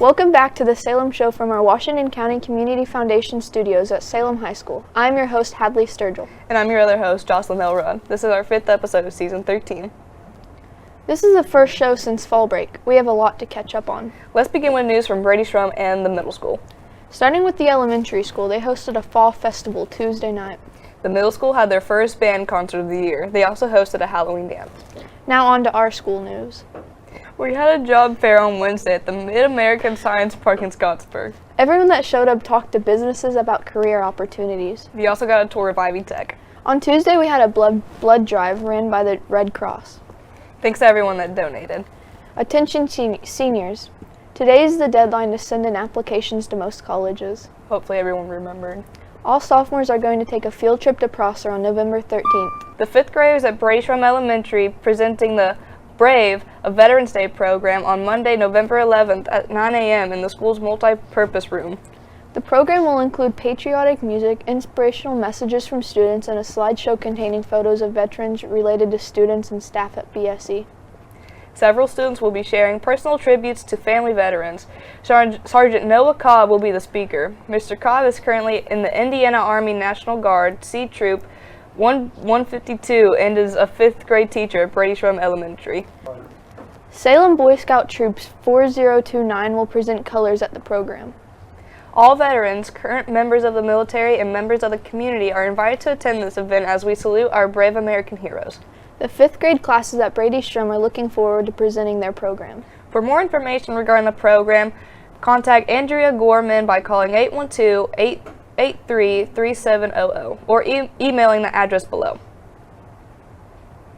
Welcome back to the Salem Show from our Washington County Community Foundation studios at Salem High School. I'm your host, Hadleigh Sturgill. And I'm your other host, Jocelyn Elrod. This is our 5th episode of Season 13. This is the first show since fall break. We have a lot to catch up on. Let's begin with news from Brady Shrum and the middle school. Starting with the elementary school, they hosted a fall festival Tuesday night. The middle school had their first band concert of the year. They also hosted a Halloween dance. Now on to our school news. We had a job fair on Wednesday at the Mid-American Science Park in Scottsburg. Everyone that showed up talked to businesses about career opportunities. We also got a tour of Ivy Tech. On Tuesday, we had a blood drive ran by the Red Cross. Thanks to everyone that donated. Attention seniors. Today is the deadline to send in applications to most colleges. Hopefully everyone remembered. All sophomores are going to take a field trip to Prosser on November 13th. The 5th graders at Brady Shrum Elementary presenting the Brave, a Veterans Day program on Monday, November 11th at 9 a.m. in the school's multi-purpose room. The program will include patriotic music, inspirational messages from students, and a slideshow containing photos of veterans related to students and staff at BSE. Several students will be sharing personal tributes to family veterans. Sergeant Noah Cobb will be the speaker. Mr. Cobb is currently in the Indiana Army National Guard C Troop 152 and is a 5th grade teacher at Brady Shrum Elementary. Salem Boy Scout Troops 4029 will present colors at the program. All veterans, current members of the military, and members of the community are invited to attend this event as we salute our brave American heroes. The 5th grade classes at Brady Shrum are looking forward to presenting their program. For more information regarding the program, contact Andrea Gorman by calling 812-883-3700 or emailing the address below.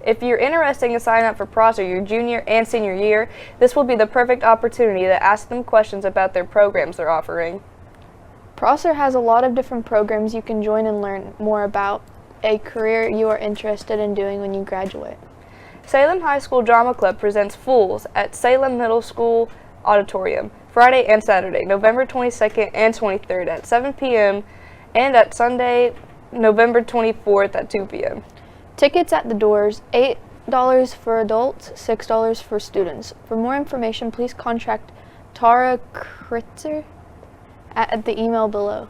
If you're interested in signing up for Prosser your junior and senior year, this will be the perfect opportunity to ask them questions about their programs they're offering. Prosser has a lot of different programs you can join and learn more about a career you are interested in doing when you graduate. Salem High School Drama Club presents Fools at Salem Middle School Auditorium, Friday and Saturday, November 22nd and 23rd at 7 p.m. and at Sunday, November 24th at 2 p.m. Tickets at the doors, $8 for adults, $6 for students. For more information, please contact Tara Kritzer at the email below.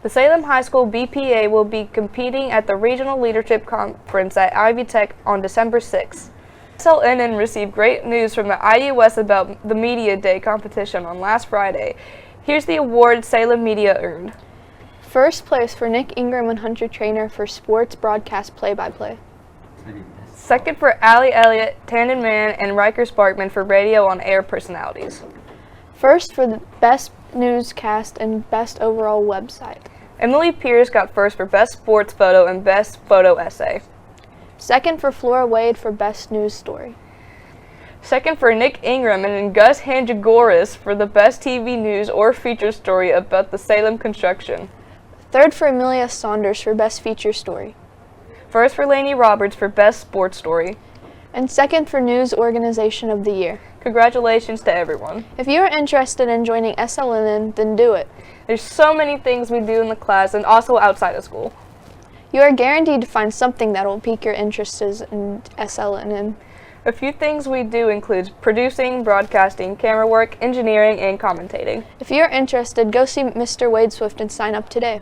The Salem High School BPA will be competing at the Regional Leadership Conference at Ivy Tech on December 6th. SLNN received great news from the IUS about the Media Day competition on last Friday. Here's the award Salem Media earned. First place for Nick Ingram and Hunter Trainer for sports broadcast play-by-play. Second for Alli Elliott, Tandon Mann, and Riker Sparkman for radio on-air personalities. First for the best newscast and best overall website. Emily Pierce got first for best sports photo and best photo essay. Second for Flora Wade for best news story. Second for Nick Ingram and Gus Hanjagoras for the best TV news or feature story about the Salem construction. Third for Amelia Saunders for best feature story. First for Lainey Roberts for best sports story. And second for News Organization of the Year. Congratulations to everyone. If you are interested in joining SLNN, then do it. There's so many things we do in the class and also outside of school. You are guaranteed to find something that will pique your interest in SLNN. A few things we do include producing, broadcasting, camera work, engineering, and commentating. If you are interested, go see Mr. Wade Swift and sign up today.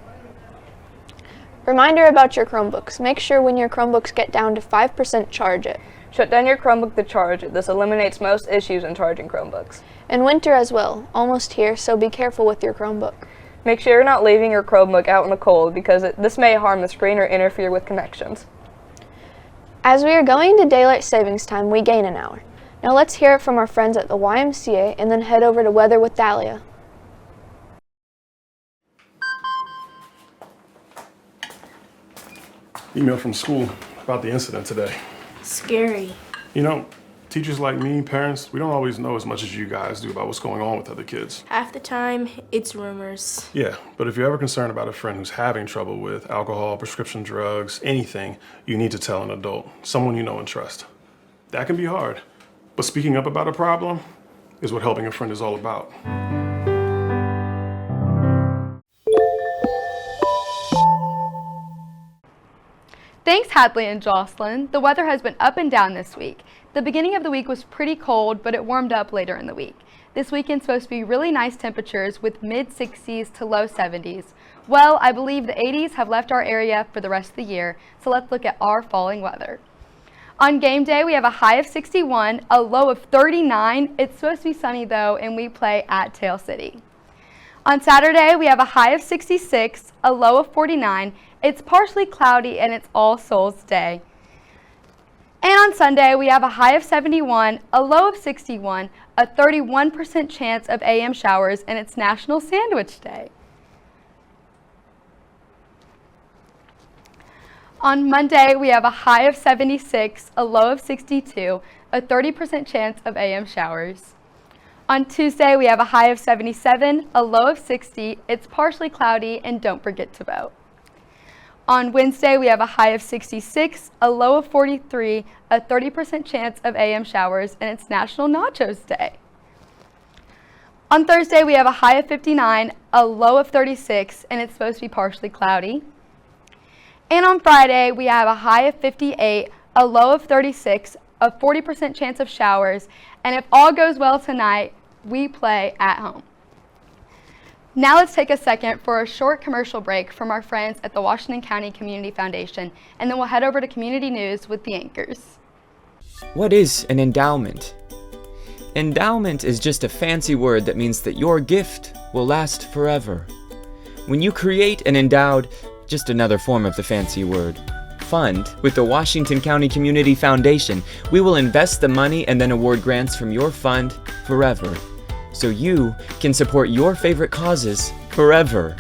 Reminder about your Chromebooks. Make sure when your Chromebooks get down to 5%, charge it. Shut down your Chromebook to charge it. This eliminates most issues in charging Chromebooks. And winter as well. Almost here, so be careful with your Chromebook. Make sure you're not leaving your Chromebook out in the cold because this may harm the screen or interfere with connections. As we are going to daylight savings time, we gain an hour. Now let's hear it from our friends at the YMCA and then head over to Weather with Dahlia. Email from school about the incident today. Scary. You know, teachers like me, parents, we don't always know as much as you guys do about what's going on with other kids. Half the time, it's rumors. Yeah, but if you're ever concerned about a friend who's having trouble with alcohol, prescription drugs, anything, you need to tell an adult, someone you know and trust. That can be hard, but speaking up about a problem is what helping a friend is all about. Thanks, Hadleigh and Jocelyn. The weather has been up and down this week. The beginning of the week was pretty cold, but it warmed up later in the week. This weekend's supposed to be really nice temperatures with mid-60s to low 70s. Well, I believe the 80s have left our area for the rest of the year, so let's look at our falling weather. On game day, we have a high of 61, a low of 39. It's supposed to be sunny though, and we play at Tail City. On Saturday, we have a high of 66, a low of 49. It's partially cloudy and it's All Souls Day. And on Sunday, we have a high of 71, a low of 61, a 31% chance of AM showers, and it's National Sandwich Day. On Monday, we have a high of 76, a low of 62, a 30% chance of AM showers. On Tuesday, we have a high of 77, a low of 60, it's partially cloudy, and don't forget to vote. On Wednesday, we have a high of 66, a low of 43, a 30% chance of AM showers, and it's National Nachos Day. On Thursday, we have a high of 59, a low of 36, and it's supposed to be partially cloudy. And on Friday, we have a high of 58, a low of 36, a 40% chance of showers, and if all goes well tonight, we play at home. Now let's take a second for a short commercial break from our friends at the Washington County Community Foundation, and then we'll head over to community news with the anchors. What is an endowment? Endowment is just a fancy word that means that your gift will last forever. When you create an endowed, just another form of the fancy word, fund with the Washington County Community Foundation, we will invest the money and then award grants from your fund forever, so you can support your favorite causes forever.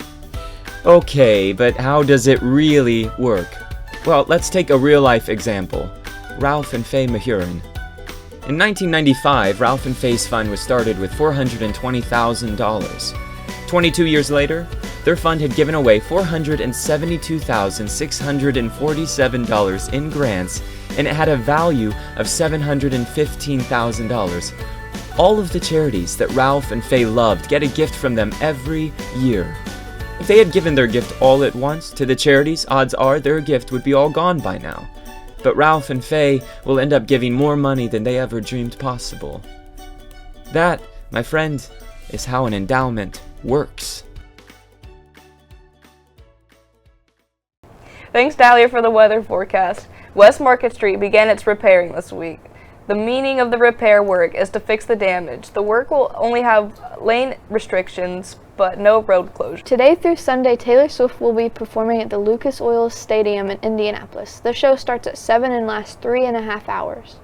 Okay, but how does it really work? Well, let's take a real-life example. Ralph and Faye Mahurin. In 1995, Ralph and Faye's fund was started with $420,000. 22 years later, their fund had given away $472,647 in grants, and it had a value of $715,000. All of the charities that Ralph and Faye loved get a gift from them every year. If they had given their gift all at once to the charities, odds are their gift would be all gone by now. But Ralph and Faye will end up giving more money than they ever dreamed possible. That, my friend, is how an endowment works. Thanks, Dahlia, for the weather forecast. West Market Street began its repairing this week. The meaning of the repair work is to fix the damage. The work will only have lane restrictions, but no road closure. Today through Sunday, Taylor Swift will be performing at the Lucas Oil Stadium in Indianapolis. The show starts at 7 and lasts 3.5 hours.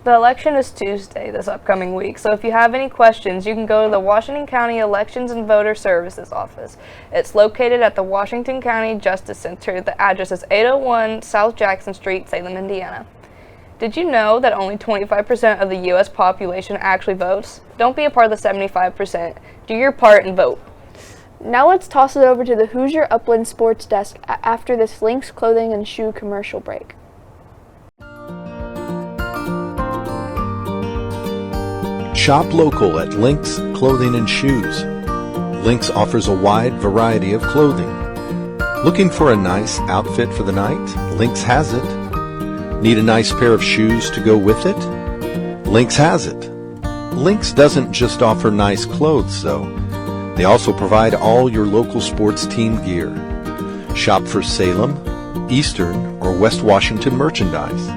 The election is Tuesday this upcoming week, so if you have any questions, you can go to the Washington County Elections and Voter Services Office. It's located at the Washington County Justice Center. The address is 801 South Jackson Street, Salem, Indiana. Did you know that only 25% of the U.S. population actually votes? Don't be a part of the 75%. Do your part and vote. Now let's toss it over to the Hoosier Upland Sports Desk after this Lynx clothing and shoe commercial break. Shop local at Lynx Clothing and Shoes. Lynx offers a wide variety of clothing. Looking for a nice outfit for the night? Lynx has it. Need a nice pair of shoes to go with it? Lynx has it. Lynx doesn't just offer nice clothes, though. They also provide all your local sports team gear. Shop for Salem, Eastern, or West Washington merchandise.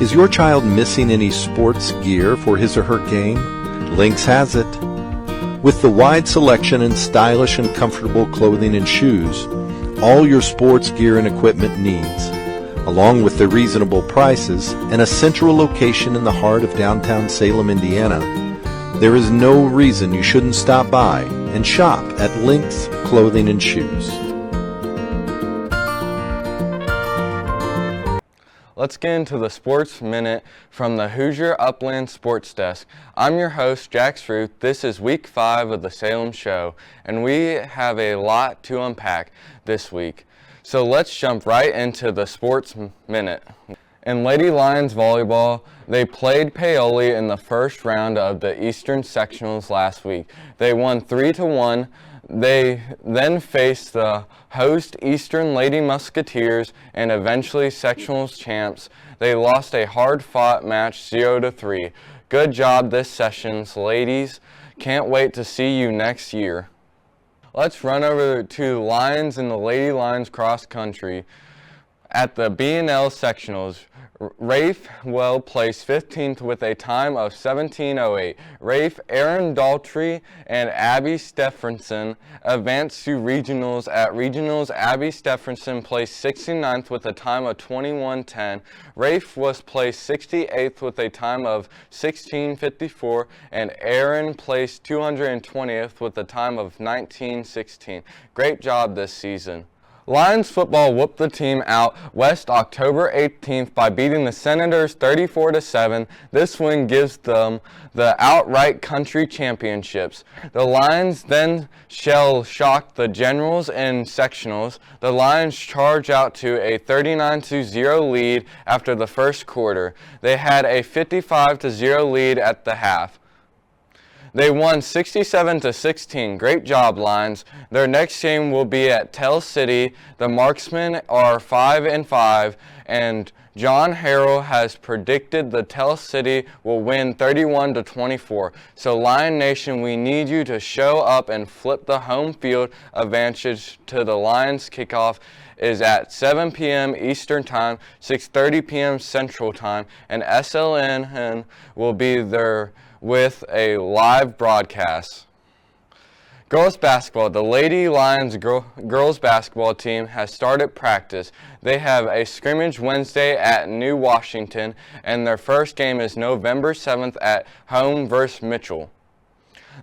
Is your child missing any sports gear for his or her game? Lynx has it. With the wide selection and stylish and comfortable clothing and shoes, all your sports gear and equipment needs, along with the reasonable prices and a central location in the heart of downtown Salem, Indiana, there is no reason you shouldn't stop by and shop at Lynx Clothing and Shoes. Let's get into the Sports Minute from the Hoosier Upland Sports Desk. I'm your host, Jax Rueff. This is week 5 of the Salem Show, and we have a lot to unpack this week. So let's jump right into the Sports Minute. In Lady Lions volleyball, they played Paoli in the first round of the Eastern Sectionals last week. They won 3-1. They then faced the host Eastern Lady Musketeers and eventually Sectionals champs. They lost a hard-fought match 0-3. Good job this sessions, ladies. Can't wait to see you next year. Let's run over to Lions in the Lady Lions cross country. At the B&L sectionals, Rafe Well placed 15th with a time of 17:08. Rafe, Aaron Daltrey, and Abby Stephenson advanced to regionals. At regionals, Abby Stephenson placed 69th with a time of 21:10. Rafe was placed 68th with a time of 16:54, and Aaron placed 220th with a time of 19:16. Great job this season. Lions football whooped the team out west October 18th by beating the Senators 34-7. This win gives them the outright country championships. The Lions then shell shocked the Generals in sectionals. The Lions charge out to a 39-0 lead after the first quarter. They had a 55-0 lead at the half. They won 67-16. Great job, Lions. Their next game will be at Tell City. The Marksmen are 5-5, and John Harrell has predicted the Tell City will win 31-24. So, Lion Nation, we need you to show up and flip the home field advantage to the Lions. Kickoff is at 7 p.m. Eastern Time, 6:30 p.m. Central Time, and SLN will be there with a live broadcast. Girls basketball. The Lady Lions girls basketball team has started practice. They have a scrimmage Wednesday at New Washington, and their first game is November 7th at home versus Mitchell.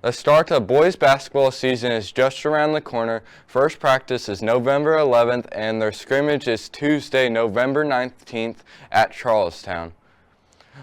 The start of boys basketball season is just around the corner. First practice is November 11th, and their scrimmage is Tuesday, November 19th at Charlestown.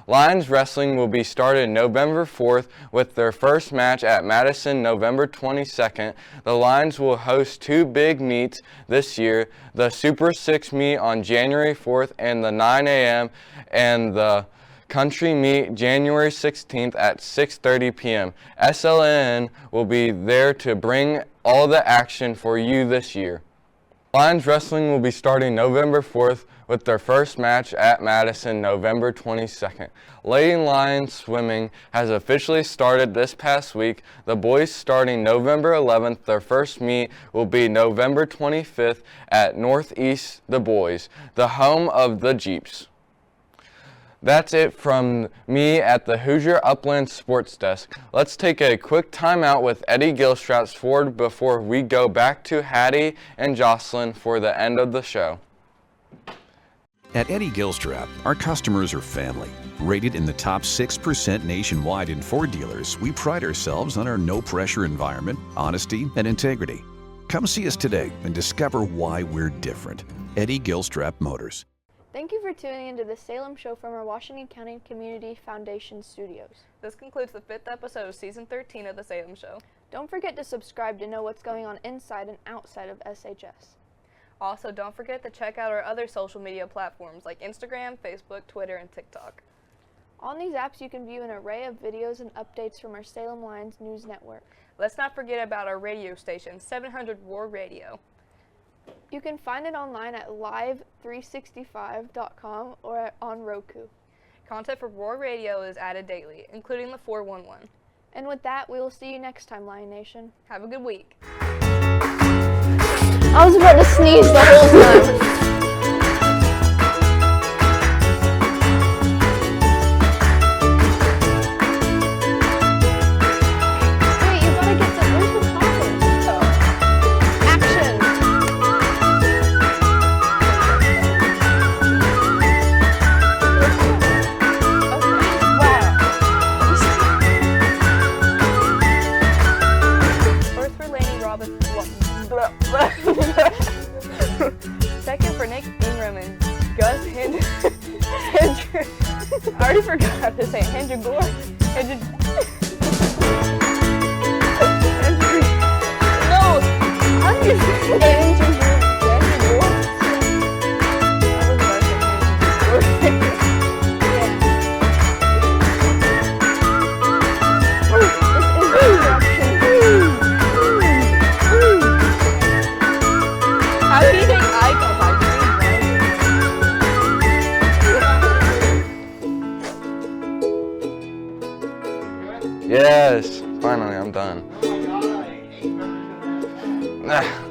Lions wrestling will be started November 4th with their first match at Madison November 22nd. The Lions will host two big meets this year, the Super 6 meet on January 4th and the 9 a.m. and the Country meet January 16th at 6:30 p.m. SLN will be there to bring all the action for you this year. Lions wrestling will be starting November 4th with their first match at Madison November 22nd. Lady Lions swimming has officially started this past week. The boys starting November 11th. Their first meet will be November 25th at Northeast the Boys, the home of the Jeeps. That's it from me at the Hoosier Upland Sports Desk. Let's take a quick timeout with Eddie Gilstrap's Ford before we go back to Hadleigh and Jocelyn for the end of the show. At Eddie Gilstrap, our customers are family. Rated in the top 6% nationwide in Ford dealers, we pride ourselves on our no-pressure environment, honesty, and integrity. Come see us today and discover why we're different. Eddie Gilstrap Motors. Thank you for tuning into the Salem Show from our Washington County Community Foundation studios. This concludes the 5th episode of Season 13 of the Salem Show. Don't forget to subscribe to know what's going on inside and outside of SHS. Also, don't forget to check out our other social media platforms like Instagram, Facebook, Twitter, and TikTok. On these apps, you can view an array of videos and updates from our Salem Lions News Network. Let's not forget about our radio station, 700 War Radio. You can find it online at live365.com or on Roku. Content for Roar Radio is added daily, including the 411. And with that, we will see you next time, Lion Nation. Have a good week. I was about to sneeze the whole time. Wait, you gotta get the, where's the popper? Action! First for Laney Robinson. Second for Nick Ingram and Gus Hendry. I already forgot how to say it. Hendry Gore. No! I'm just saying Hendry Gore. Yes, finally I'm done. Oh my god, I hate members of that.